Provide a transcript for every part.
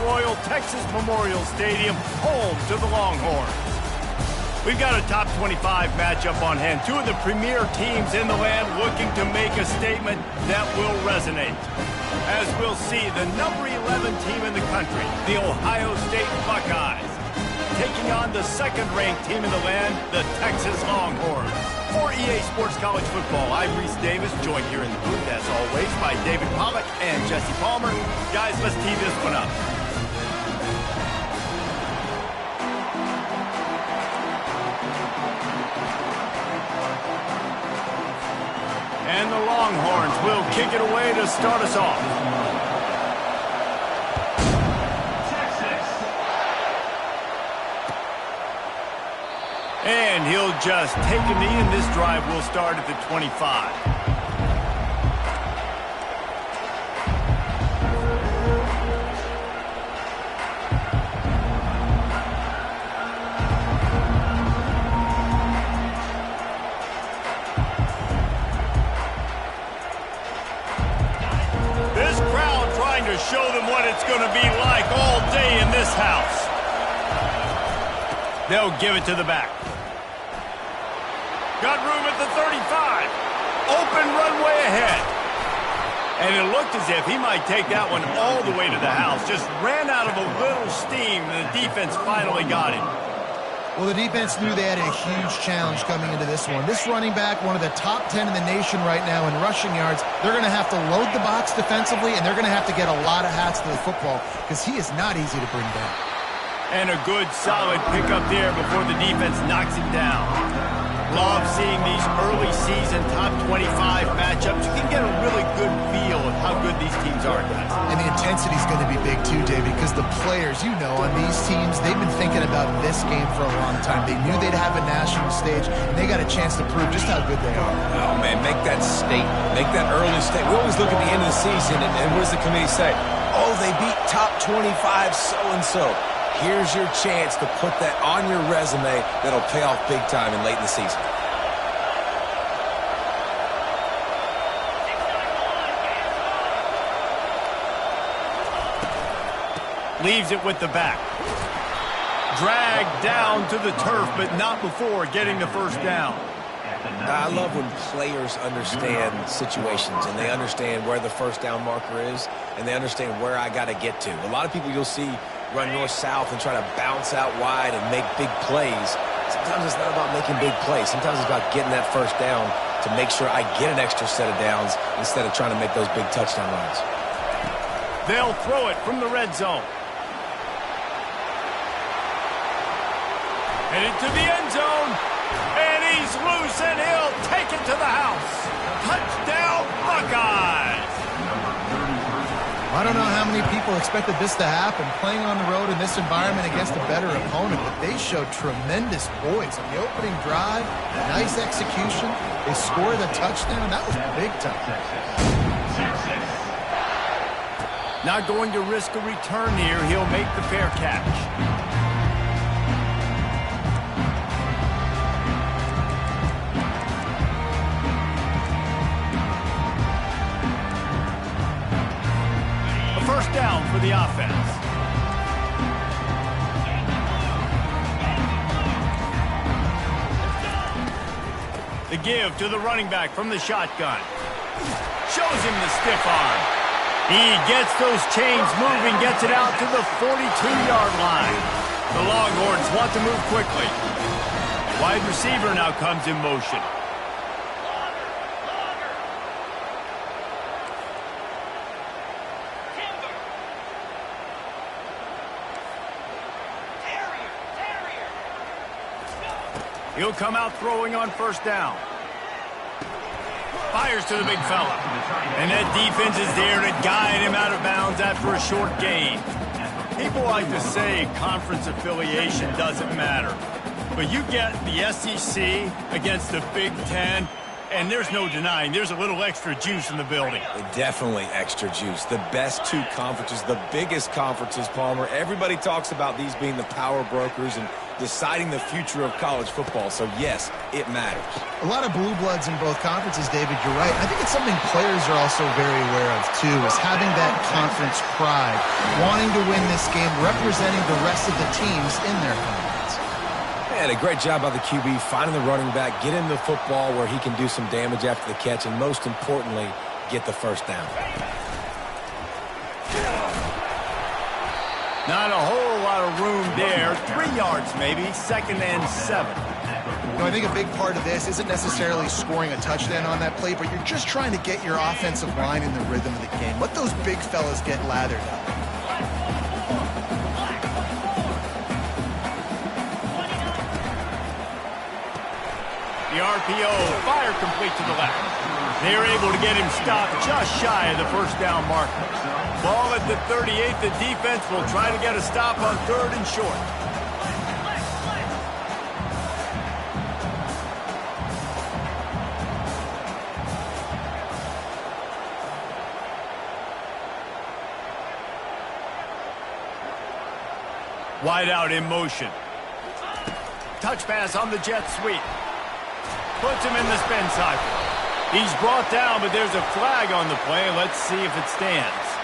Royal Texas Memorial Stadium, home to the Longhorns. We've got a top 25 matchup on hand. Two of the premier teams in the land looking to make a statement that will resonate. As we'll see, the number 11 team in the country, the Ohio State Buckeyes, taking on the second-ranked team in the land, the Texas Longhorns. For EA Sports College Football, I'm Reese Davis, joined here in the booth, as always, by David Pollack and Jesse Palmer. Guys, let's tee this one up. And the Longhorns will kick it away to start us off. And he'll just take a knee, and this drive will start at the 25. This crowd trying to show them what it's going to be like all day in this house. They'll give it to the back. Got room at the 35. Open runway ahead. And it looked as if he might take that one all the way to the house. Just ran out of a little steam, and the defense finally got him. Well, the defense knew they had a huge challenge coming into this one. This running back, one of the top 10 in the nation right now in rushing yards, they're going to have to load the box defensively, and they're going to have to get a lot of hats to the football because he is not easy to bring down. And a good, solid pickup there before the defense knocks him down. Love seeing these early season top 25 matchups. You can get a really good feel of how good these teams are, guys. And the intensity is going to be big too, David, because the players, you know, on these teams, they've been thinking about this game for a long time. They knew they'd have a national stage, and they got a chance to prove just how good they are. Oh, man, make that statement. Make that early statement. We always look at the end of the season, and what does the committee say? Oh, they beat top 25 so-and-so. Here's your chance to put that on your resume that'll pay off big time in late in the season. Leaves it with the back. Dragged down to the turf, but not before getting the first down. I love when players understand situations and they understand where the first down marker is and they understand where I got to get to. A lot of people you'll see run north-south and try to bounce out wide and make big plays. Sometimes it's not about making big plays. Sometimes it's about getting that first down to make sure I get an extra set of downs instead of trying to make those big touchdown runs. They'll throw it from the red zone. Headed to the end zone. And he's loose, and he'll take it to the house. Touchdown, Buckeyes! I don't know how many people expected this to happen, playing on the road in this environment against a better opponent, but they showed tremendous poise on the opening drive, nice execution. They scored a touchdown. That was big time. Not going to risk a return here. He'll make the fair catch. First down for the offense. The give to the running back from the shotgun. Shows him the stiff arm. He gets those chains moving, gets it out to the 42-yard line. The Longhorns want to move quickly. Wide receiver now comes in motion. He'll come out throwing on first down. Fires to the big fella. And that defense is there to guide him out of bounds after a short gain. People like to say conference affiliation doesn't matter. But you get the SEC against the Big Ten, And there's no denying there's a little extra juice in the building. Definitely extra juice. The best two conferences, the biggest conferences, Palmer. Everybody talks about these being the power brokers and deciding the future of college football. So, yes, it matters. A lot of blue bloods in both conferences, David. You're right. I think it's something players are also very aware of, too, is having that conference pride, wanting to win this game, representing the rest of the teams in their conference. And a great job by the QB, finding the running back, get him the football where he can do some damage after the catch, and most importantly, get the first down. Not a whole lot of room there. 3 yards maybe, 2nd and 7. You know, I think a big part of this isn't necessarily scoring a touchdown on that play, but you're just trying to get your offensive line in the rhythm of the game. Let those big fellas get lathered up. The RPO, fire complete to the left. They're able to get him stopped just shy of the first down marker. Ball at the 38. The defense will try to get a stop on 3rd and short. Wide out in motion. Touch pass on the jet sweep. Puts him in the spin cycle. He's brought down, but there's a flag on the play. Let's see if it stands.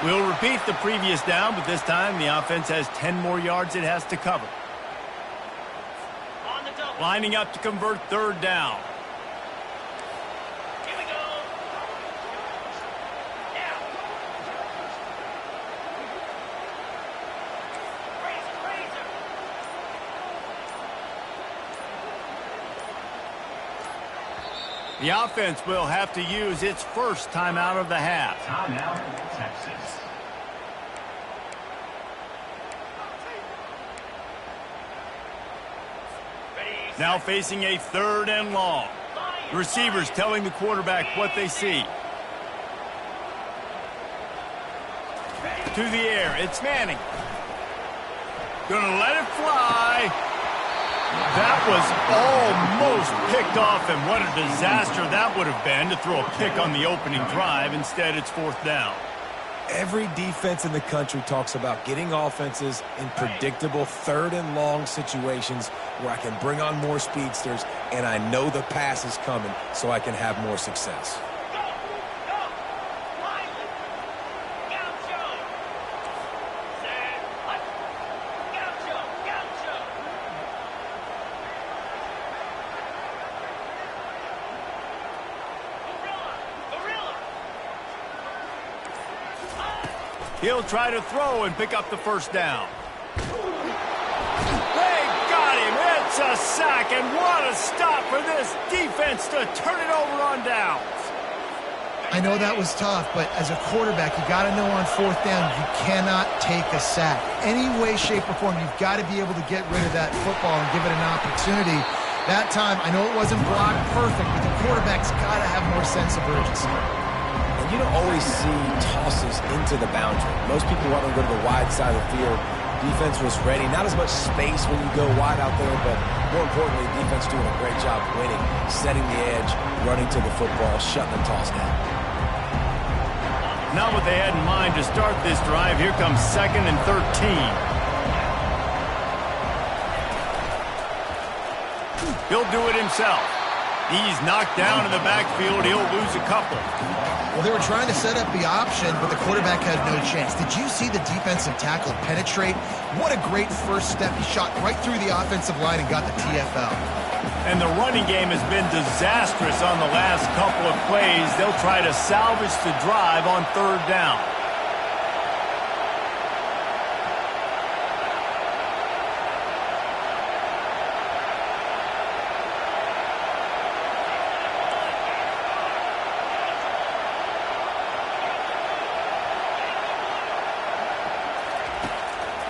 We'll repeat the previous down, but this time the offense has 10 more yards it has to cover. Lining up to convert 3rd down. Here we go. Now. Razor. The offense will have to use its first timeout of the half. Timeout, Texas. Now facing a 3rd and long. Receivers telling the quarterback what they see. To the air, it's Manning. Gonna let it fly. That was almost picked off, and what a disaster that would have been to throw a pick on the opening drive. Instead, it's 4th down. Every defense in the country talks about getting offenses in predictable 3rd and long situations where I can bring on more speedsters and I know the pass is coming so I can have more success. He'll try to throw and pick up the first down. They got him. It's a sack, and what a stop for this defense to turn it over on downs. I know that was tough, but as a quarterback, you got to know on 4th down, you cannot take a sack. Any way, shape, or form, you've got to be able to get rid of that football and give it an opportunity. That time, I know it wasn't blocked perfect, but the quarterback's got to have more sense of urgency. You don't always see tosses into the boundary. Most people want to go to the wide side of the field. Defense was ready. Not as much space when you go wide out there, but more importantly, defense doing a great job winning, setting the edge, running to the football, shutting the toss down. Not what they had in mind to start this drive. Here comes 2nd and 13. He'll do it himself. He's knocked down in the backfield. He'll lose a couple. Well, they were trying to set up the option, but the quarterback had no chance. Did you see the defensive tackle penetrate? What a great first step. He shot right through the offensive line and got the TFL. And the running game has been disastrous on the last couple of plays. They'll try to salvage the drive on 3rd down.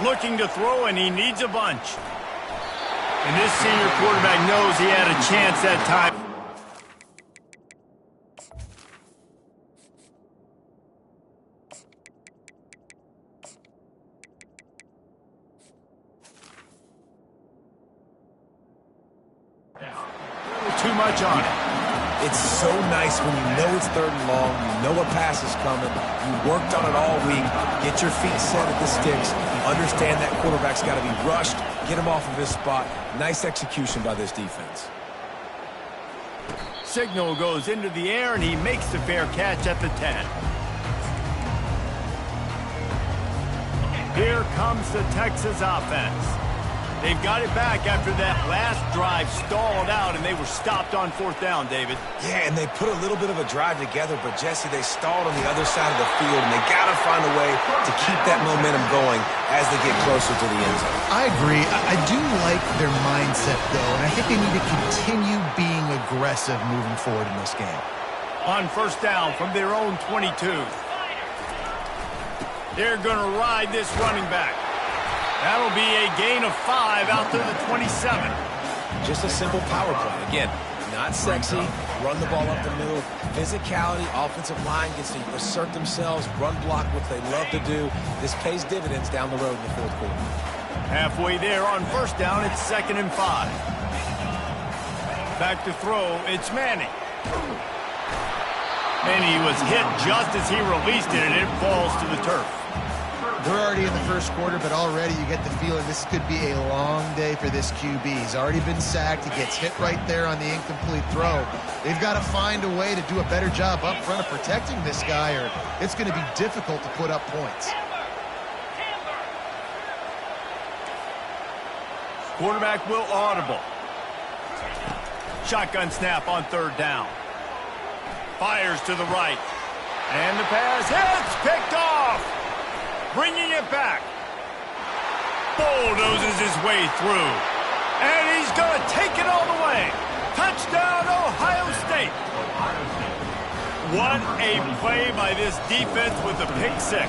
Looking to throw, and he needs a bunch. And this senior quarterback knows he had a chance that time. Too much on it. It's so nice when you know it's 3rd and long, you know a pass is coming, you worked on it all week, get your feet set at the sticks, understand that quarterback's got to be rushed, get him off of his spot. Nice execution by this defense. Signal goes into the air, and he makes the fair catch at the 10. Here comes the Texas offense. They've got it back after that last drive stalled out, and they were stopped on 4th down, David. Yeah, and they put a little bit of a drive together, but, Jesse, they stalled on the other side of the field, and they got to find a way to keep that momentum going as they get closer to the end zone. I agree. I do like their mindset, though, and I think they need to continue being aggressive moving forward in this game. On 1st down from their own 22. They're going to ride this running back. That'll be a gain of 5 out to the 27. Just a simple power play. Again, not sexy, run the ball up the middle, physicality, offensive line gets to assert themselves, run block, what they love to do. This pays dividends down the road in the 4th quarter. Halfway there on 1st down, it's 2nd and 5. Back to throw, it's Manning. And he was hit just as he released it, and it falls to the turf. We're already in the 1st quarter, but already you get the feeling this could be a long day for this QB. He's already been sacked. He gets hit right there on the incomplete throw. They've got to find a way to do a better job up front of protecting this guy, or it's going to be difficult to put up points. Quarterback will audible. Shotgun snap on 3rd down. Fires to the right. And the pass hits, picked off. Bringing it back. Bulldozes his way through. And he's going to take it all the way. Touchdown, Ohio State. What a play by this defense with a pick 6.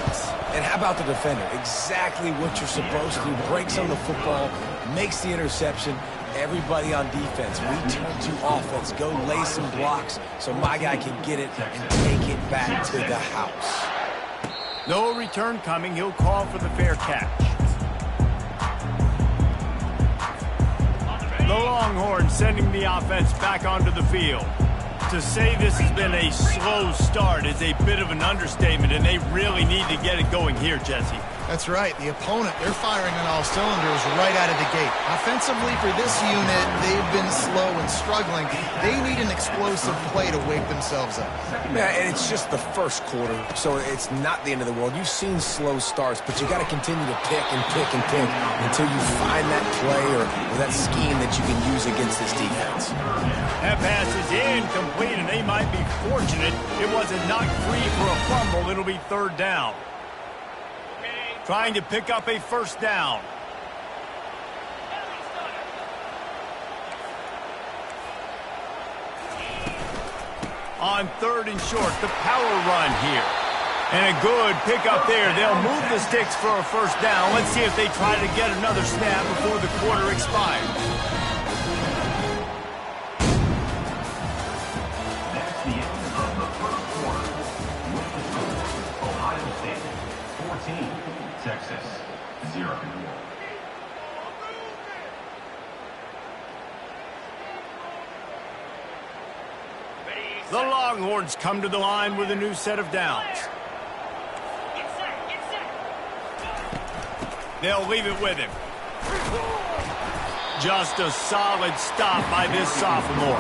And how about the defender? Exactly what you're supposed to do. Breaks on the football, makes the interception. Everybody on defense, we turn to offense. Go lay some blocks so my guy can get it and take it back to the house. No return coming. He'll call for the fair catch. The Longhorns sending the offense back onto the field. To say this has been a slow start is a bit of an understatement, and they really need to get it going here, Jesse. That's right. The opponent, they're firing on all cylinders right out of the gate. Offensively for this unit, they've been slow and struggling. They need an explosive play to wake themselves up. Yeah, and it's just the 1st quarter, so it's not the end of the world. You've seen slow starts, but you got to continue to pick and pick and pick until you find that play or that scheme that you can use against this defense. That pass is incomplete, and they might be fortunate it wasn't knocked free for a fumble. It'll be 3rd down. Trying to pick up a 1st down. On 3rd and short, the power run here. And a good pickup there. They'll move the sticks for a 1st down. Let's see if they try to get another snap before the quarter expires. That's the end of the 1st quarter. Ohio State 14, Texas 0. The Longhorns come to the line with a new set of downs. They'll leave it with him. Just a solid stop by this sophomore.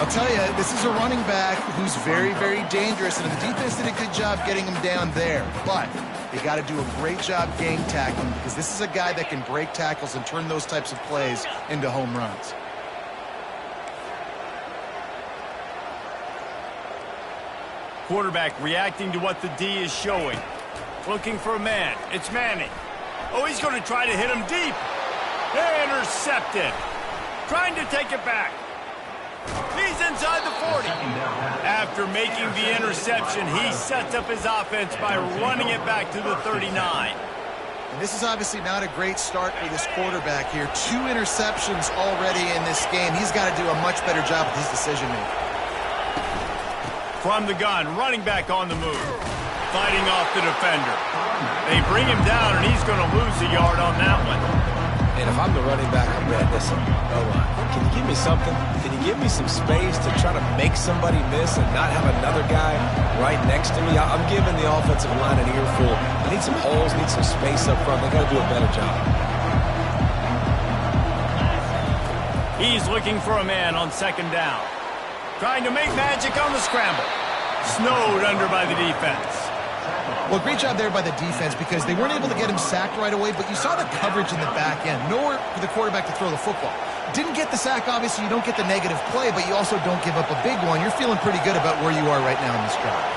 I'll tell you, this is a running back who's very, very dangerous, and the defense did a good job getting him down there. But they got to do a great job game tackling, because this is a guy that can break tackles and turn those types of plays into home runs. Quarterback reacting to what the D is showing. Looking for a man. It's Manning. Oh, he's going to try to hit him deep. Intercepted. Trying to take it back. He's inside the 40. After making the interception, he sets up his offense by running it back to the 39. And this is obviously not a great start for this quarterback here. 2 interceptions already in this game. He's got to do a much better job with his decision-making. From the gun, running back on the move. Fighting off the defender. They bring him down, and he's going to lose a yard on that one. And if I'm the running back, I'm going, listen, O-line, can you give me something? Can you give me some space to try to make somebody miss and not have another guy right next to me, I'm giving the offensive line an earful. I need some holes, need some space up front. They got to do a better job. He's looking for a man on second down. Trying to make magic on the scramble. Snowed under by the defense. Well, great job there by the defense because they weren't able to get him sacked right away, but you saw the coverage in the back end. Nowhere for the quarterback to throw the football. Didn't get the sack, obviously. You don't get the negative play, but you also don't give up a big one. You're feeling pretty good about where you are right now in this drive.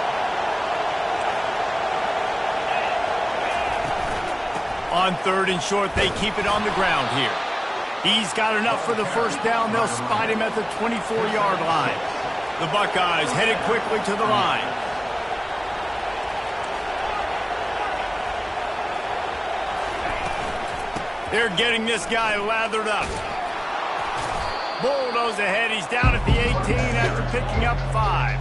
On third and short, they keep it on the ground here. He's got enough for the first down. They'll spot him at the 24-yard line. The Buckeyes headed quickly to the line. They're getting this guy lathered up. Bulldoze ahead. He's down at the 18 after picking up 5.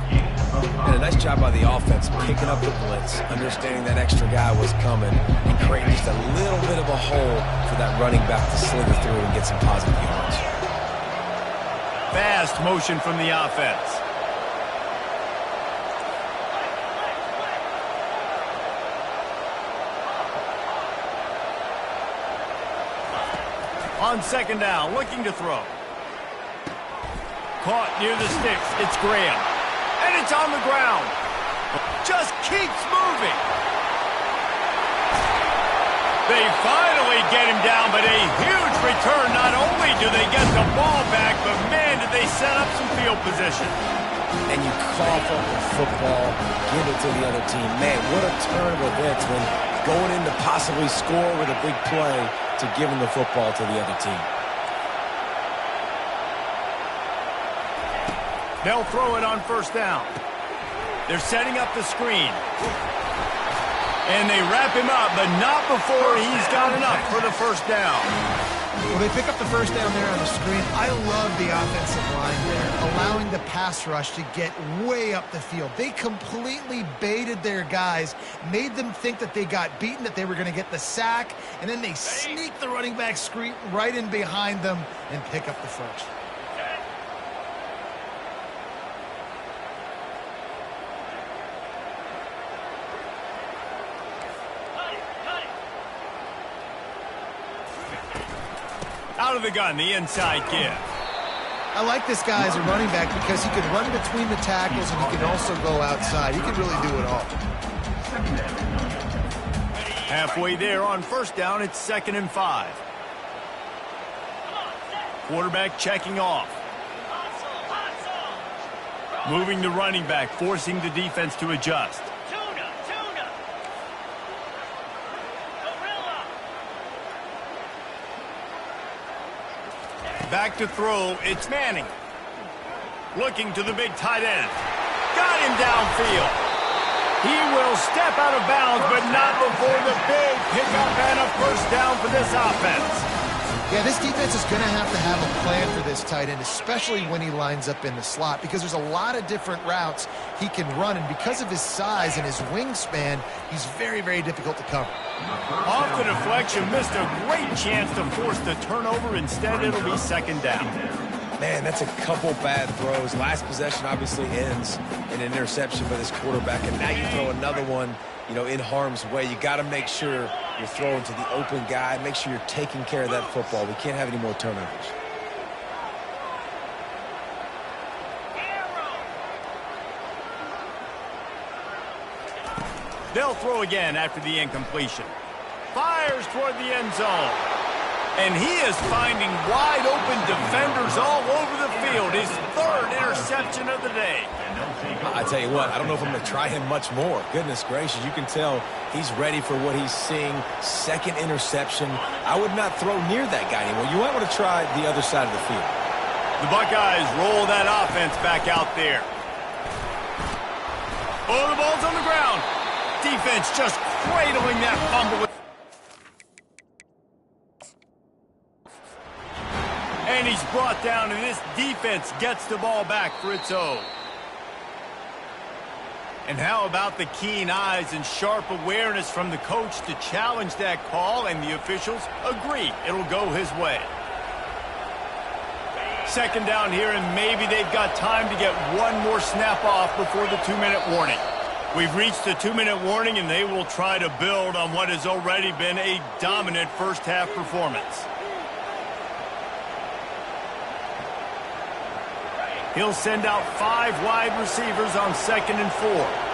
And a nice job by the offense picking up the blitz, understanding that extra guy was coming, and creating just a little bit of a hole for that running back to slither through and get some positive yards. Fast motion from the offense. On second down, looking to throw. Caught near the sticks. It's Graham. And it's on the ground. Just keeps moving. They finally get him down, but a huge return. Not only do they get the ball back, but man, did they set up some field position. And you cough up the football, give it to the other team. Man, what a turn of events when going in to possibly score with a big play to giving the football to the other team. They'll throw it on first down. They're setting up the screen. And they wrap him up, but not before he's got enough for the first down. Well, they pick up the first down there on the screen. I love the offensive line there, allowing the pass rush to get way up the field. They completely baited their guys, made them think that they got beaten, that they were going to get the sack, and then they sneak the running back screen right in behind them and pick up the first. Out of the gun, the inside give. I like this guy as a running back because he can run between the tackles and he can also go outside. He can really do it all. Halfway there on first down, it's 2nd and 5. Quarterback checking off. Moving the running back, forcing the defense to adjust. Back to throw, it's Manning. Looking to the big tight end. Got him downfield. He will step out of bounds, but not before the big pickup and a first down for this offense. Yeah, this defense is going to have a plan for this tight end, especially when he lines up in the slot, because there's a lot of different routes he can run, and because of his size and his wingspan, he's very, very difficult to cover. Off the deflection, missed a great chance to force the turnover. Instead, it'll be 2nd down. Man, that's a couple bad throws. Last possession obviously ends in an interception by this quarterback, and now you throw another one, you know, in harm's way. You got to make sure you're throwing to the open guy. Make sure you're taking care of that football. We can't have any more turnovers. They'll throw again after the incompletion. Fires toward the end zone. And he is finding wide open defenders all over the field. His 3rd interception of the day. I tell you what, I don't know if I'm going to try him much more. Goodness gracious, you can tell he's ready for what he's seeing. 2nd interception. I would not throw near that guy anymore. You might want to try the other side of the field. The Buckeyes roll that offense back out there. Oh, the ball's on the ground. Defense just cradling that fumble. And he's brought down, and this defense gets the ball back for its own. And how about the keen eyes and sharp awareness from the coach to challenge that call, and the officials agree it'll go his way. Second down here, and maybe they've got time to get one more snap off before the 2-minute warning. We've reached the 2-minute warning, and they will try to build on what has already been a dominant first-half performance. He'll send out 5 wide receivers on 2nd and 4.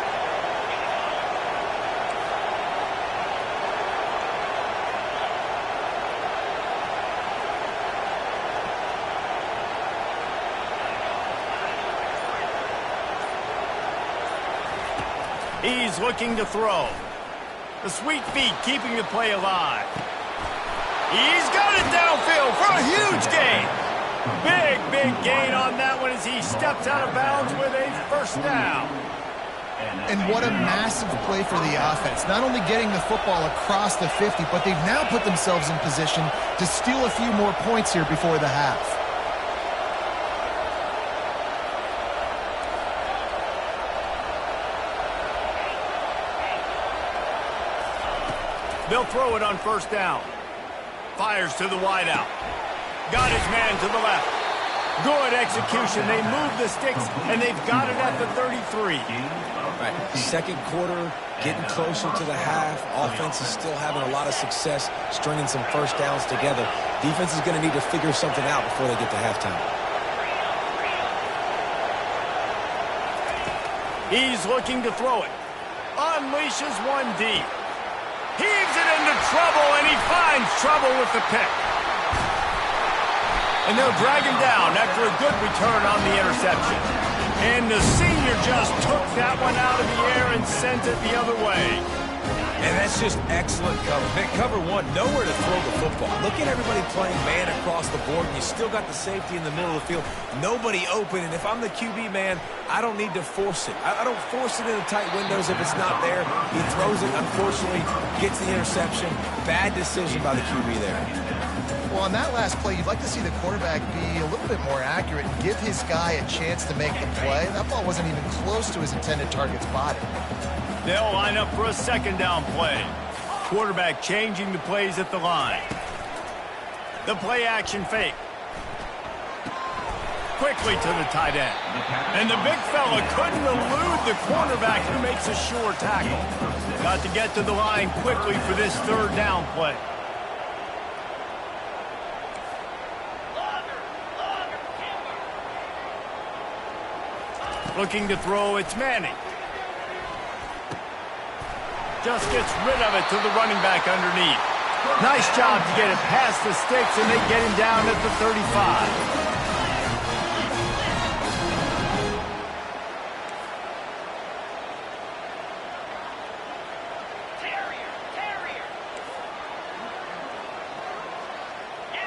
He's looking to throw. The sweet feet keeping the play alive. He's got it downfield for a huge gain. Big gain on that one as he steps out of bounds with a first down. And what a massive play for the offense. Not only getting the football across the 50, but they've now put themselves in position to steal a few more points here before the half. They'll throw it on first down. Fires to the wideout. Got his man to the left. Good execution. They move the sticks, and they've got it at the 33. Right. Second quarter, getting closer to the half. Offense is still having a lot of success stringing some first downs together. Defense is going to need to figure something out before they get to halftime. He's looking to throw it. Unleashes one deep. Heaves it into trouble, and he finds trouble with the pick. And they'll drag him down after a good return on the interception. And the senior just took that one out of the air and sent it the other way. And that's just excellent cover. Man, cover one, nowhere to throw the football. Look at everybody playing man across the board, and you still got the safety in the middle of the field. Nobody open, and if I'm the QB man, I don't need to force it. I don't force it into tight windows if it's not there. He throws it, unfortunately, gets the interception. Bad decision by the QB there. Well, on that last play, you'd like to see the quarterback be a little bit more accurate and give his guy a chance to make the play. That ball wasn't even close to his intended target's body. They'll line up for a second down play. Quarterback changing the plays at the line. The play action fake. Quickly to the tight end. And the big fella couldn't elude the cornerback who makes a sure tackle. Got to get to the line quickly for this third down play. Looking to throw, it's Manning. Just gets rid of it to the running back underneath. Nice job to get it past the sticks, and they get him down at the 35.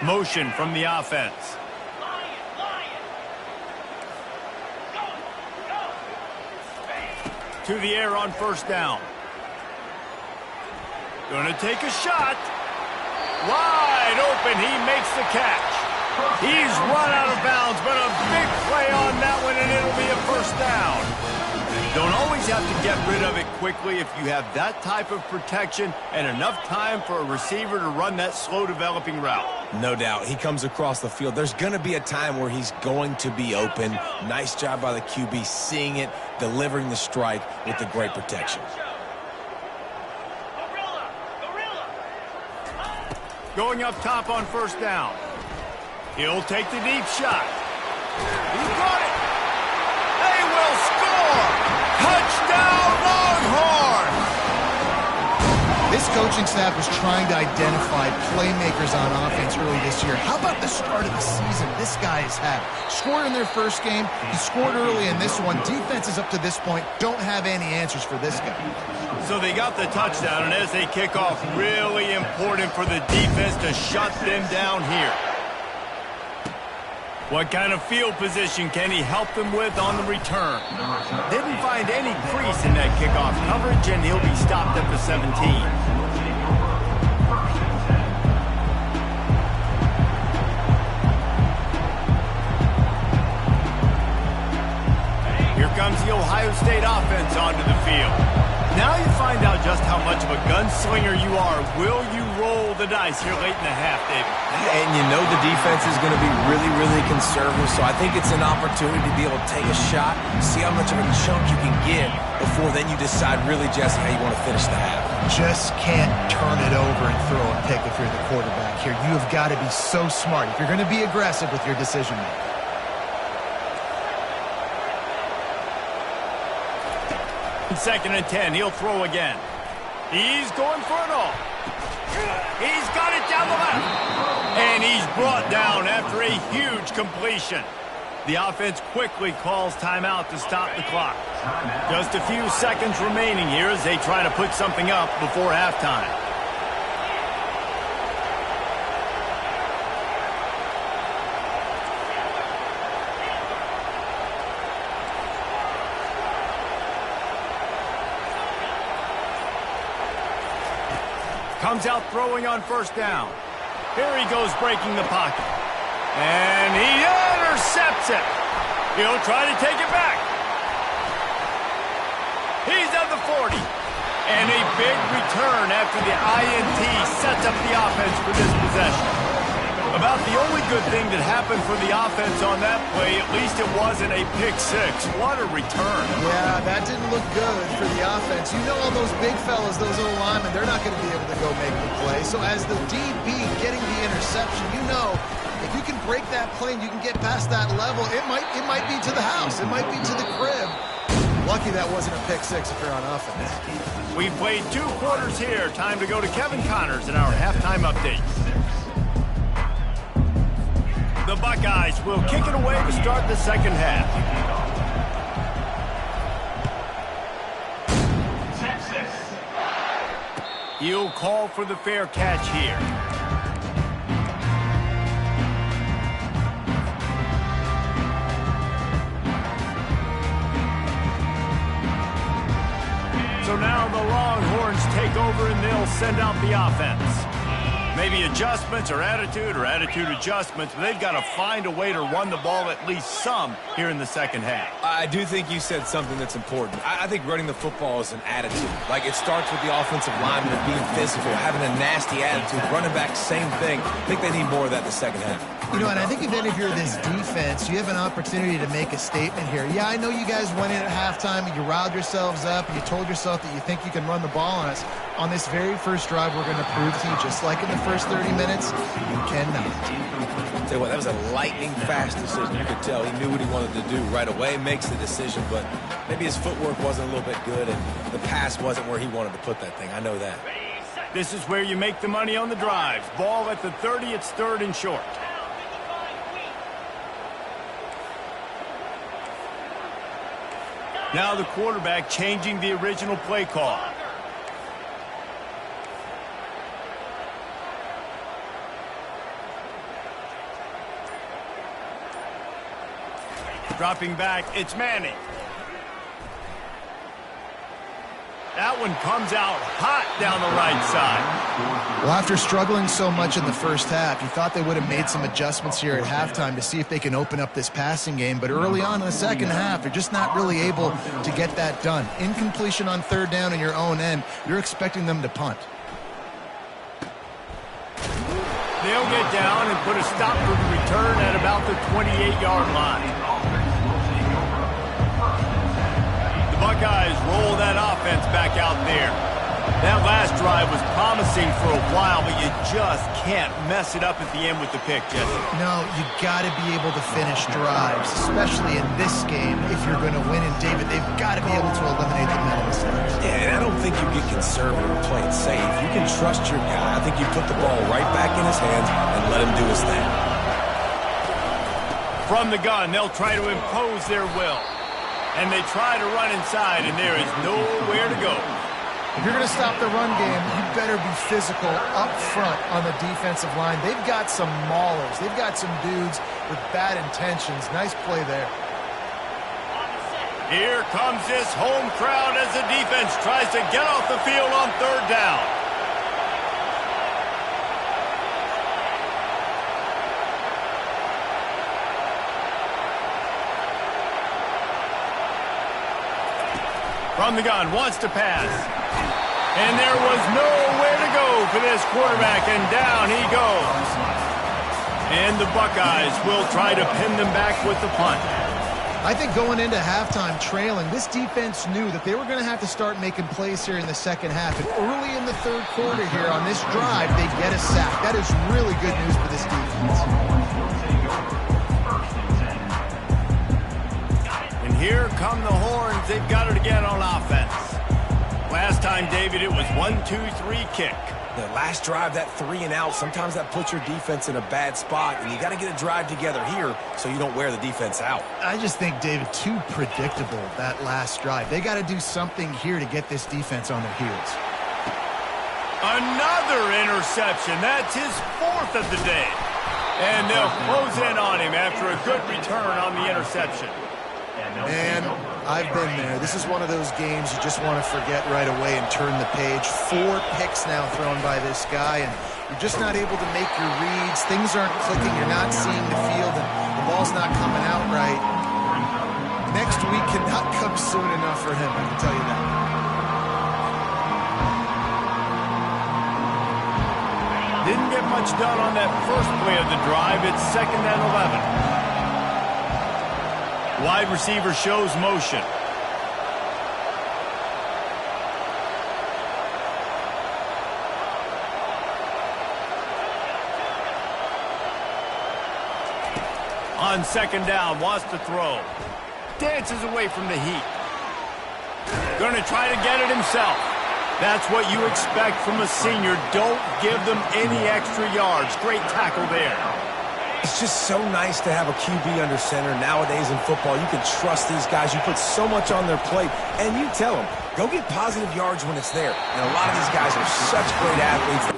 Motion from the offense. To the air on first down. Going to take a shot. Wide open. He makes the catch. He's run out of bounds, but a big play on that one, and it'll be a first down. Don't always have to get rid of it quickly if you have that type of protection and enough time for a receiver to run that slow-developing route. No doubt. He comes across the field. There's going to be a time where he's going to be open. Nice job by the QB seeing it, delivering the strike with the great protection. Going up top on first down. He'll take the deep shot. He's got it. They will score. Touchdown, Longhorns! This coaching staff was trying to identify playmakers on offense early this year. How about the start of the season this guy has had? Scored in their first game. He scored early in this one. Defenses up to this point don't have any answers for this guy. So they got the touchdown, and as they kick off, really important for the defense to shut them down here. What kind of field position can he help them with on the return? Didn't find any crease in that kickoff coverage, and he'll be stopped at the 17. Here comes the Ohio State offense onto the field. Now you find out just how much of a gunslinger you are. Will you roll the dice here late in the half, David. And you know the defense is going to be really, really conservative, so I think it's an opportunity to be able to take a shot, see how much of a chunk you can get before then you decide really, Jesse, how you want to finish the half. Just can't turn it over and throw a pick if you're the quarterback here. You have got to be so smart if you're going to be aggressive with your decision making. Second and 10, he'll throw again. He's going for it all. He's got it down the left. And he's brought down after a huge completion. The offense quickly calls timeout to stop the clock. Just a few seconds remaining here as they try to put something up before halftime. Comes out throwing on first down. Here he goes breaking the pocket. And he intercepts it. He'll try to take it back. He's at the 40. And a big return after the INT sets up the offense for this possession. About the only good thing that happened for the offense on that play, at least it wasn't a pick six. What a return. Yeah, that didn't look good for the offense. You know all those big fellas, those little linemen, they're not going to be able to go make the play. So as the DB getting the interception, you know if you can break that play and you can get past that level, it might be to the house. It might be to the crib. Lucky that wasn't a pick six if you're on offense. We've played 2 quarters here. Time to go to Kevin Connors in our halftime update. The Buckeyes will kick it away to start the second half. Texas. He'll call for the fair catch here. So now the Longhorns take over and they'll send out the offense. Maybe adjustments or attitude adjustments, but they've got to find a way to run the ball at least some here in the second half. I do think you said something that's important. I think running the football is an attitude. Like, it starts with the offensive lineman being physical, having a nasty attitude. Running back, same thing. I think they need more of that in the second half. You know, and I think even if you're this defense, you have an opportunity to make a statement here. Yeah, I know you guys went in at halftime and you riled yourselves up and you told yourself that you think you can run the ball on us. On this very first drive, we're going to prove to you, just like in the first 30 minutes, you cannot. Tell you what, that was a lightning-fast decision. You could tell he knew what he wanted to do right away, makes the decision, but maybe his footwork wasn't a little bit good and the pass wasn't where he wanted to put that thing. I know that. This is where you make the money on the drives. Ball at the 30, it's third and short. Now the quarterback changing the original play call. Dropping back, it's Manning. That one comes out hot down the right side. Well, after struggling so much in the first half, you thought they would have made some adjustments here at halftime to see if they can open up this passing game. But early on in the second half, they're just not really able to get that done. Incompletion on third down in your own end, you're expecting them to punt. They'll get down and put a stop to the return at about the 28-yard line. Buckeyes roll that offense back out there. That last drive was promising for a while, but you just can't mess it up at the end with the pick, Jesse. No, you got to be able to finish drives, especially in this game if you're going to win. And, David, they've got to be able to eliminate the mental mistakes. Yeah, and I don't think you get conservative and play it safe. You can trust your guy. I think you put the ball right back in his hands and let him do his thing. From the gun, they'll try to impose their will. And they try to run inside, and there is nowhere to go. If you're going to stop the run game, you better be physical up front on the defensive line. They've got some maulers. They've got some dudes with bad intentions. Nice play there. Here comes this home crowd as the defense tries to get off the field on third down. From the gun, wants to pass. And there was nowhere to go for this quarterback, and down he goes. And the Buckeyes will try to pin them back with the punt. I think going into halftime trailing, this defense knew that they were going to have to start making plays here in the second half. And early in the third quarter here on this drive, they get a sack. That is really good news for this defense. And here come the horns. They've got it again on offense. Last time, David, it was 1-2-3 kick. The last drive, that 3-and-out, sometimes that puts your defense in a bad spot, and you got to get a drive together here so you don't wear the defense out. I just think, David, too predictable, that last drive. They got to do something here to get this defense on their heels. Another interception. That's his fourth of the day. And they'll close in on him after a good return on the interception. Man, I've been there. This is one of those games you just want to forget right away and turn the page. 4 picks now thrown by this guy, and you're just not able to make your reads. Things aren't clicking. You're not seeing the field, and the ball's not coming out right. Next week cannot come soon enough for him, I can tell you that. Didn't get much done on that first play of the drive. It's 2nd and 11. Wide receiver shows motion. On 2nd down, wants to throw. Dances away from the heat. Going to try to get it himself. That's what you expect from a senior. Don't give them any extra yards. Great tackle there. It's just so nice to have a QB under center. Nowadays in football, you can trust these guys. You put so much on their plate, and you tell them, go get positive yards when it's there. And a lot of these guys are such great athletes.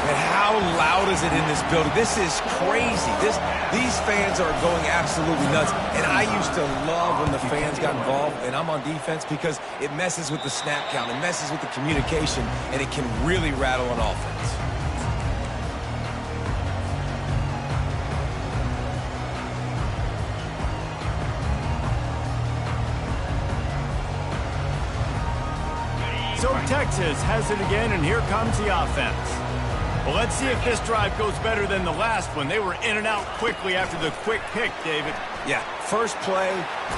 And how loud is it in this building? This is crazy. These fans are going absolutely nuts. And I used to love when the fans got involved, and I'm on defense, because it messes with the snap count, it messes with the communication, and it can really rattle an offense. So Texas has it again, and here comes the offense. Well, let's see if this drive goes better than the last one. They were in and out quickly after the quick pick, David. Yeah, first play,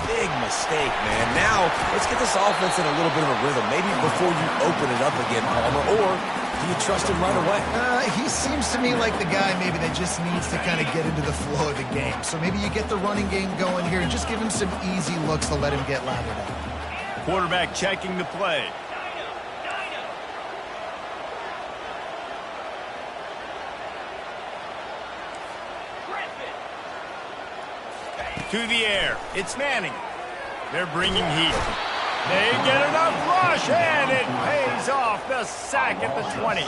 big mistake, man. Now, let's get this offense in a little bit of a rhythm. Maybe before you open it up again, Palmer, or do you trust him right away? He seems to me like the guy maybe that just needs to kind of get into the flow of the game. So maybe you get the running game going here and just give him some easy looks to let him get lathered up. Quarterback checking the play. To the air. It's Manning. They're bringing heat. They get enough rush, and it pays off. The sack at the 20.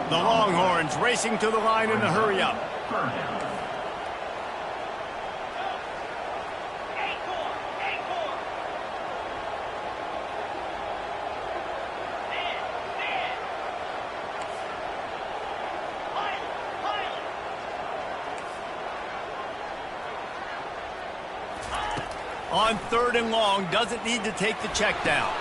The Longhorns racing to the line in the hurry-up. On 3rd and long, doesn't need to take the check down.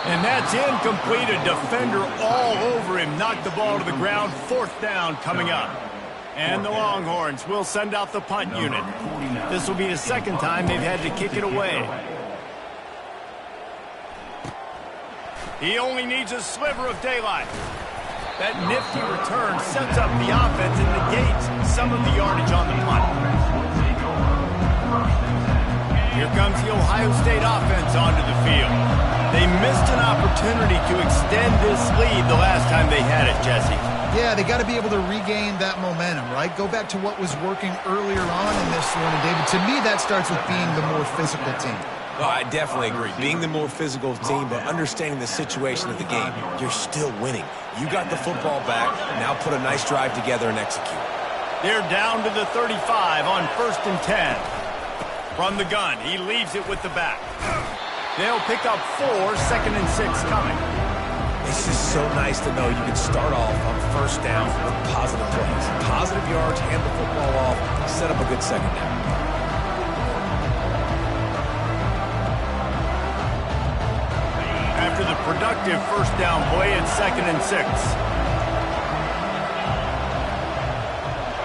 And that's incomplete. A defender all over him. Knocked the ball to the ground. 4th down coming up. And the Longhorns will send out the punt unit. This will be the 2nd time they've had to kick it away. He only needs a sliver of daylight. That nifty return sets up the offense and negates some of the yardage on the punt. Here comes the Ohio State offense onto the field. They missed an opportunity to extend this lead the last time they had it, Jesse. Yeah, they got to be able to regain that momentum, right? Go back to what was working earlier on in this one. And, David, to me, that starts with being the more physical team. Well, I definitely agree. Being the more physical team, but understanding the situation of the game, you're still winning. You got the football back. Now put a nice drive together and execute. They're down to the 35 on 1st and 10. From the gun, he leaves it with the back. They'll pick up 4, 2nd and 6 coming. It's just so nice to know you can start off on first down with positive plays. Positive yards, hand the football off, set up a good second down. After the productive first down play, it's 2nd and 6.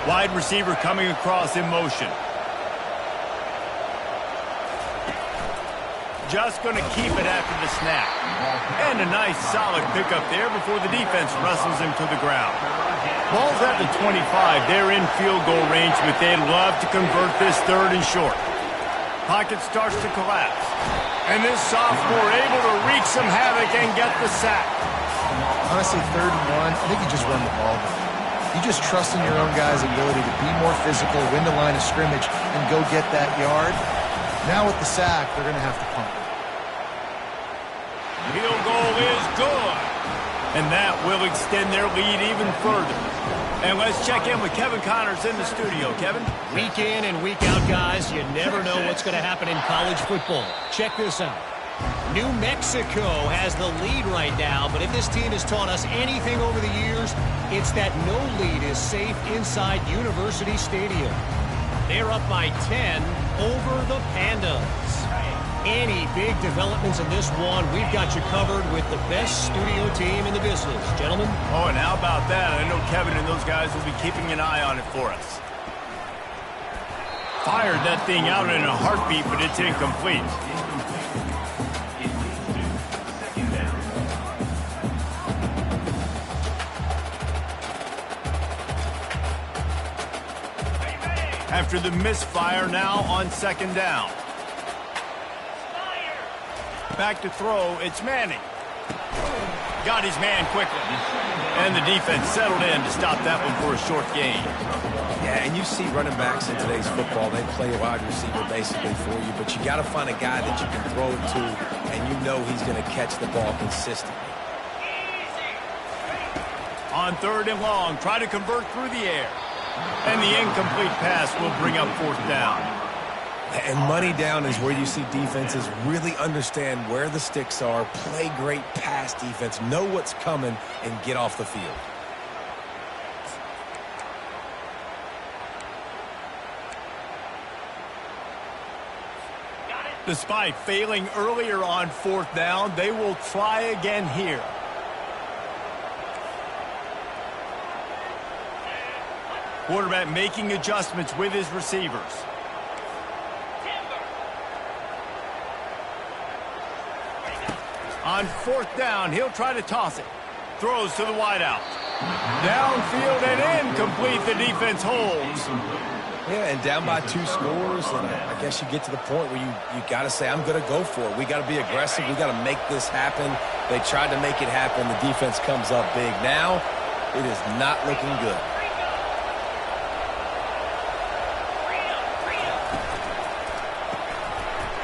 Wide receiver coming across in motion. Just going to keep it after the snap. And a nice solid pickup there before the defense wrestles him to the ground. Ball's at the 25. They're in field goal range, but they'd love to convert this 3rd and short. Pocket starts to collapse. And this sophomore able to wreak some havoc and get the sack. Honestly, 3rd and 1, I think you just run the ball better. You just trust in your own guy's ability to be more physical, win the line of scrimmage, and go get that yard. Now with the sack, they're going to have to pump it. Field goal is good. And that will extend their lead even further. And let's check in with Kevin Connors in the studio. Kevin? Week in and week out, guys, you never know what's going to happen in college football. Check this out. New Mexico has the lead right now, but if this team has taught us anything over the years, it's that no lead is safe inside University Stadium. They're up by 10 over the Pandas. Any big developments in this one, we've got you covered with the best studio team in the business. Gentlemen? Oh, and how about that? I know Kevin and those guys will be keeping an eye on it for us. Fired that thing out in a heartbeat, but it's incomplete. After the misfire, now on 2nd down. Back to throw, it's Manning. Got his man quickly. And the defense settled in to stop that one for a short gain. Yeah, and you see running backs in today's football, they play a wide receiver basically for you, but you got to find a guy that you can throw it to, and you know he's going to catch the ball consistently. On 3rd and long, try to convert through the air. And the incomplete pass will bring up 4th down. And money down is where you see defenses really understand where the sticks are, play great pass defense, know what's coming, and get off the field. Despite failing earlier on 4th down, they will try again here. Quarterback making adjustments with his receivers. On 4th down, he'll try to toss it. Throws to the wideout. Downfield and incomplete. The defense holds. Yeah, and down by 2 scores, and I guess you get to the point where you got to say, I'm going to go for it. We got to be aggressive. We got to make this happen. They tried to make it happen. The defense comes up big. Now, it is not looking good.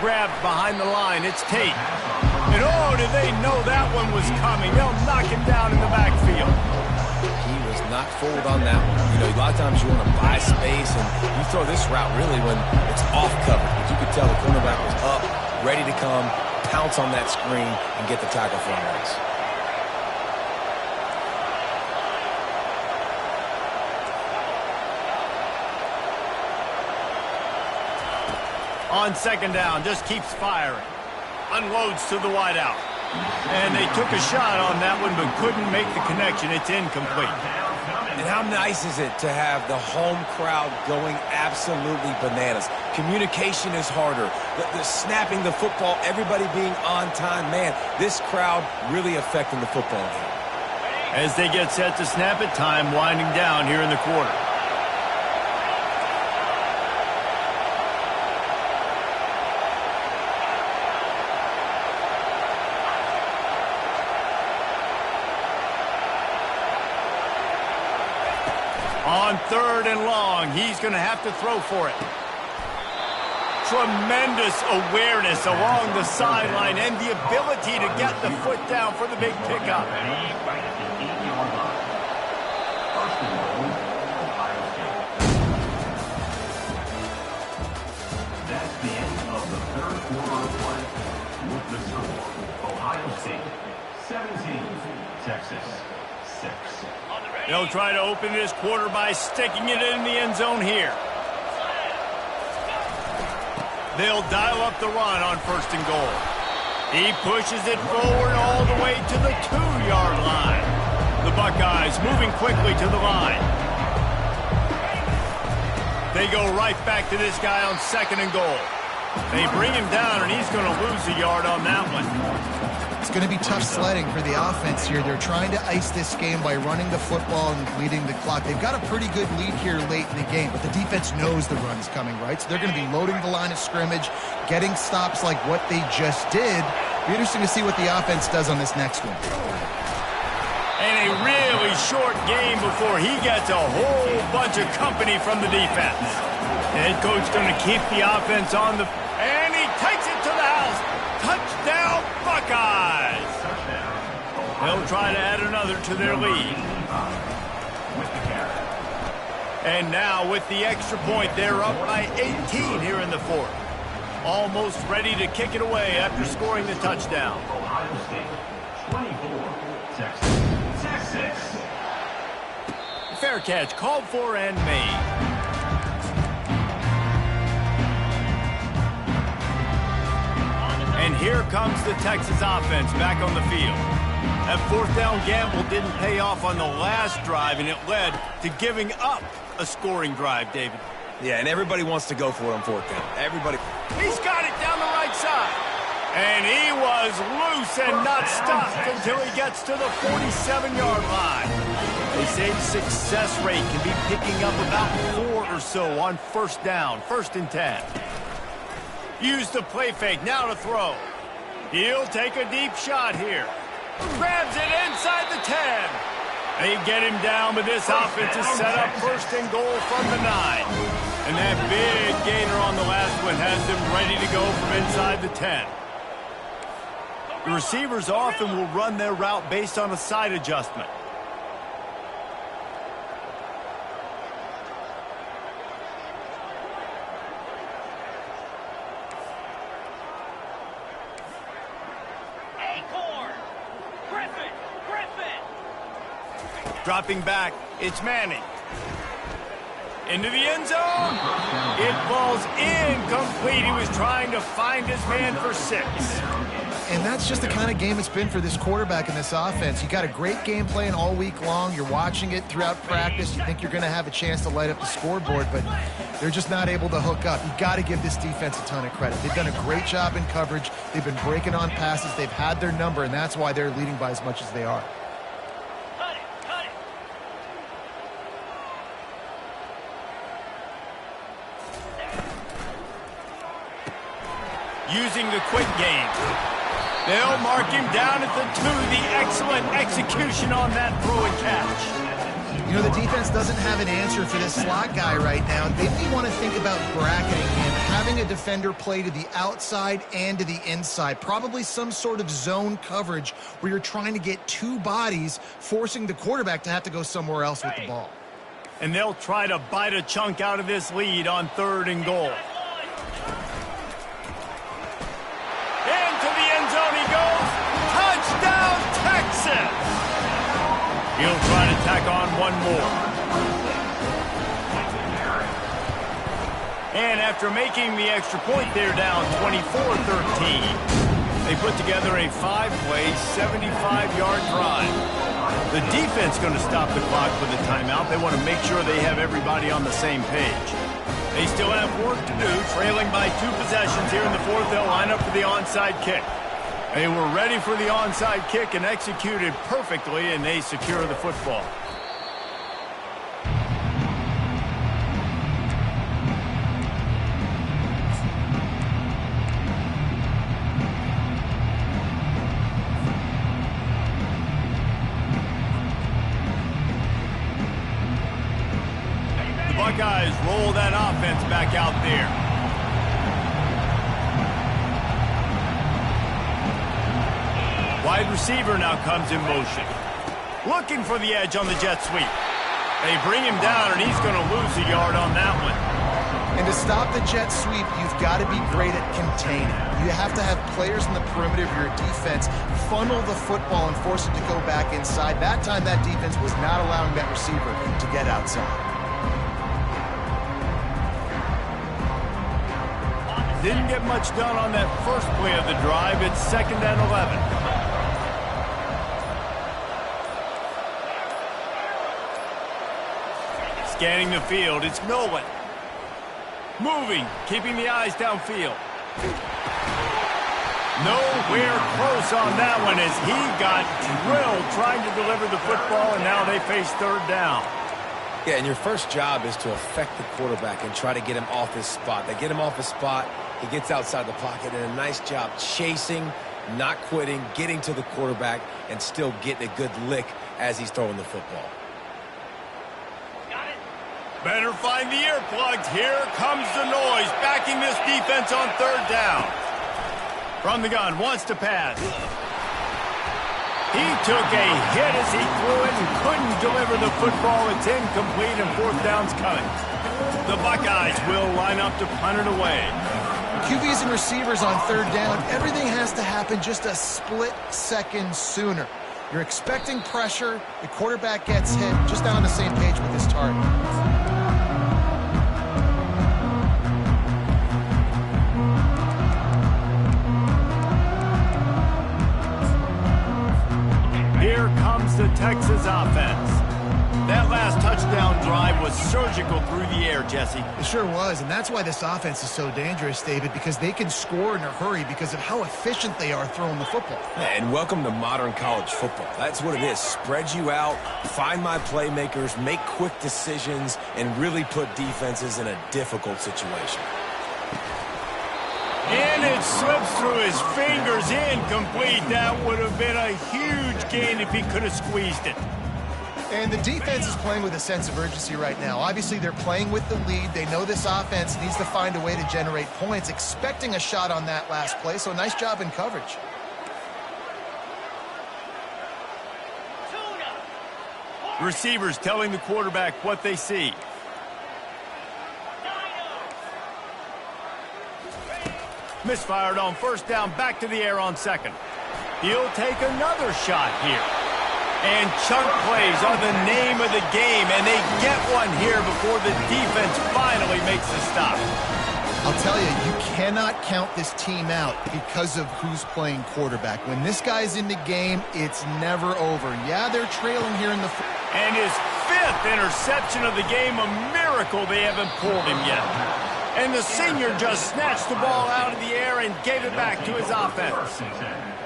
Grabbed behind the line. It's Tate. And oh, did they know that one was coming? They'll knock him down in the backfield. He was not fooled on that one. You know, a lot of times you want to buy space, and you throw this route really when it's off coverage. But you could tell the cornerback was up, ready to come, pounce on that screen, and get the tackle for a race. On 2nd down, just keeps firing. Unloads to the wideout. And they took a shot on that one, but couldn't make the connection. It's incomplete. And how nice is it to have the home crowd going absolutely bananas? Communication is harder. The snapping the football, everybody being on time. Man, this crowd really affecting the football game. As they get set to snap it, time winding down here in the quarter. On 3rd and long, he's going to have to throw for it. Tremendous awareness along the sideline and the ability to get the foot down for the big pickup. That's the end of the 3rd quarter of play. With the score, Ohio State 17, Texas 6. They'll try to open this quarter by sticking it in the end zone here. They'll dial up the run on 1st and goal. He pushes it forward all the way to the 2-yard line. The Buckeyes moving quickly to the line. They go right back to this guy on 2nd and goal. They bring him down, and he's going to lose a yard on that one. It's going to be tough sledding for the offense here. They're trying to ice this game by running the football and leading the clock. They've got a pretty good lead here late in the game, but the defense knows the run's coming, right? So they're going to be loading the line of scrimmage, getting stops like what they just did. Be interesting to see what the offense does on this next one. And a really short game before he gets a whole bunch of company from the defense. Head coach going to keep the offense on the... And he takes it to the house. Touchdown, Buckeyes! They'll try to add another to their lead. And now with the extra point, they're up by 18 here in the 4th. Almost ready to kick it away after scoring the touchdown. Ohio State 24, Texas 6. Fair catch called for and made. And here comes the Texas offense back on the field. That 4th down gamble didn't pay off on the last drive, and it led to giving up a scoring drive, David. Yeah, and everybody wants to go for it on 4th down. Everybody. He's got it down the right side. And he was loose and not stopped until he gets to the 47-yard line. They say the success rate can be picking up about 4 or so on 1st down, 1st and 10. Use the play fake, now to throw. He'll take a deep shot here. Grabs it inside the 10. They get him down, but this offense is set up 1st and goal from the 9. And that big gainer on the last one has them ready to go from inside the 10. The receivers often will run their route based on a side adjustment. Dropping back, it's Manning. Into the end zone. It falls incomplete. He was trying to find his man for 6. And that's just the kind of game it's been for this quarterback in this offense. You got a great game plan all week long. You're watching it throughout practice. You think you're going to have a chance to light up the scoreboard, but they're just not able to hook up. You got to give this defense a ton of credit. They've done a great job in coverage. They've been breaking on passes. They've had their number, and that's why they're leading by as much as they are. Using the quick game. They'll mark him down at the 2. The excellent execution on that throw and catch. You know, the defense doesn't have an answer for this slot guy right now. They may want to think about bracketing him, having a defender play to the outside and to the inside. Probably some sort of zone coverage where you're trying to get 2 bodies, forcing the quarterback to have to go somewhere else with the ball. And they'll try to bite a chunk out of this lead on 3rd and goal. He'll try to tack on one more. And after making the extra point, they're down 24-13. They put together a 5-play, 75-yard drive. The defense going to stop the clock with a timeout. They want to make sure they have everybody on the same page. They still have work to do, trailing by 2 possessions here in the 4th. They'll line up for the onside kick. They were ready for the onside kick and executed perfectly, and they secure the football. The Buckeyes roll that offense back out there. Wide receiver now comes in motion. Looking for the edge on the jet sweep. They bring him down, and he's going to lose a yard on that one. And to stop the jet sweep, you've got to be great at containing. You have to have players in the perimeter of your defense funnel the football and force it to go back inside. That time, that defense was not allowing that receiver to get outside. Didn't get much done on that first play of the drive. It's 2nd and 11. Scanning the field, it's Nolan. Moving, keeping the eyes downfield. Nowhere close on that one as he got drilled trying to deliver the football, and now they face 3rd down. Yeah, and your first job is to affect the quarterback and try to get him off his spot. They get him off his spot, he gets outside the pocket, and a nice job chasing, not quitting, getting to the quarterback, and still getting a good lick as he's throwing the football. Better find the earplugs. Here comes the noise, backing this defense on 3rd down. From the gun, wants to pass. He took a hit as he threw it and couldn't deliver the football. It's incomplete, and 4th down's coming. The Buckeyes will line up to punt it away. QBs and receivers on 3rd down, everything has to happen just a split second sooner. You're expecting pressure, the quarterback gets hit, just not on the same page with his target. Here comes the Texas offense. That last touchdown drive was surgical through the air, Jesse. It sure was, and that's why this offense is so dangerous, David, because they can score in a hurry because of how efficient they are throwing the football. And welcome to modern college football. That's what it is. Spread you out, find my playmakers, make quick decisions, and really put defenses in a difficult situation. And it slips through his fingers, incomplete. That would have been a huge gain if he could have squeezed it. And the defense is playing with a sense of urgency right now. Obviously, they're playing with the lead. They know this offense needs to find a way to generate points, expecting a shot on that last play, so nice job in coverage. Receivers telling the quarterback what they see. Misfired on 1st down, back to the air on 2nd. He'll take another shot here. And chunk plays are the name of the game, and they get one here before the defense finally makes the stop. I'll tell you, you cannot count this team out because of who's playing quarterback. When this guy's in the game, it's never over. Yeah, they're trailing here in the... And his 5th interception of the game, a miracle they haven't pulled him yet. And the senior just snatched the ball out of the air and gave it back to his offense.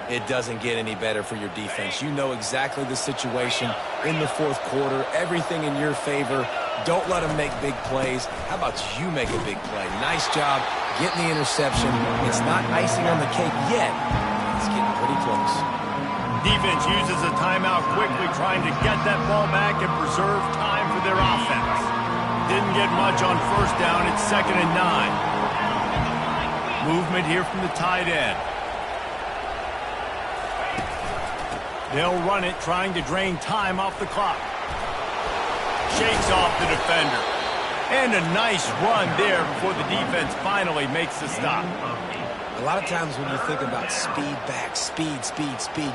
It doesn't get any better for your defense. You know exactly the situation in the 4th quarter, everything in your favor. Don't let them make big plays. How about you make a big play? Nice job getting the interception. It's not icing on the cake yet. It's getting pretty close. Defense uses a timeout quickly, trying to get that ball back and preserve time for their offense. Didn't get much on 1st down. It's 2nd and 9. Movement here from the tight end. They'll run it, trying to drain time off the clock. Shakes off the defender. And a nice run there before the defense finally makes the stop. A lot of times when you think about speed back, speed,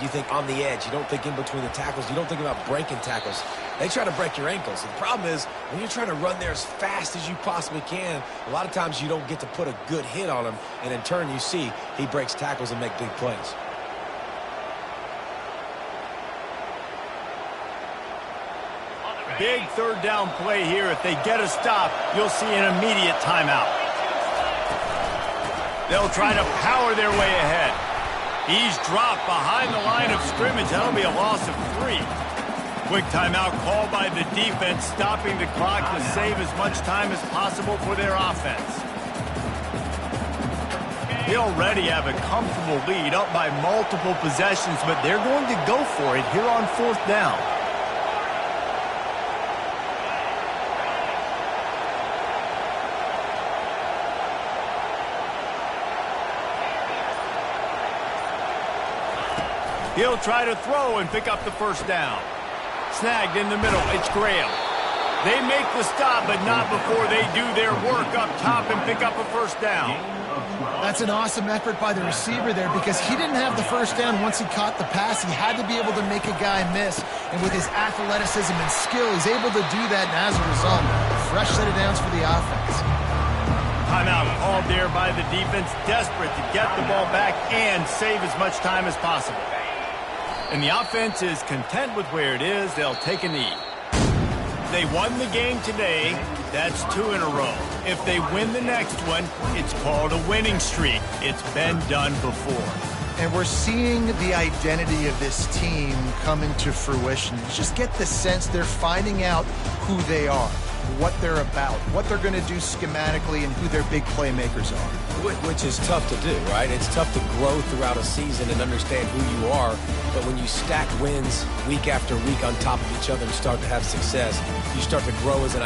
you think on the edge. You don't think in between the tackles. You don't think about breaking tackles. They try to break your ankles. The problem is when you're trying to run there as fast as you possibly can, a lot of times you don't get to put a good hit on him, and in turn you see he breaks tackles and make big plays. Big 3rd down play here. If they get a stop, you'll see an immediate timeout. They'll try to power their way ahead. He's dropped behind the line of scrimmage. That'll be a loss of 3. Quick timeout called by the defense, stopping the clock to save as much time as possible for their offense. They already have a comfortable lead, up by multiple possessions, but they're going to go for it here on 4th down. He'll try to throw and pick up the 1st down. Snagged in the middle. It's Graham. They make the stop, but not before they do their work up top and pick up a first down. That's an awesome effort by the receiver there because he didn't have the first down once he caught the pass. He had to be able to make a guy miss. And with his athleticism and skill, he's able to do that. And as a result, fresh set of downs for the offense. Timeout called there by the defense, desperate to get the ball back and save as much time as possible. And the offense is content with where it is. They'll take a knee. They won the game today. That's 2 in a row. If they win the next one, it's called a winning streak. It's been done before. And we're seeing the identity of this team come into fruition. You just get the sense they're finding out who they are, what they're about, what they're going to do schematically, and who their big playmakers are. Which is tough to do, right? It's tough to grow throughout a season and understand who you are. But when you stack wins week after week on top of each other and start to have success, you start to grow as an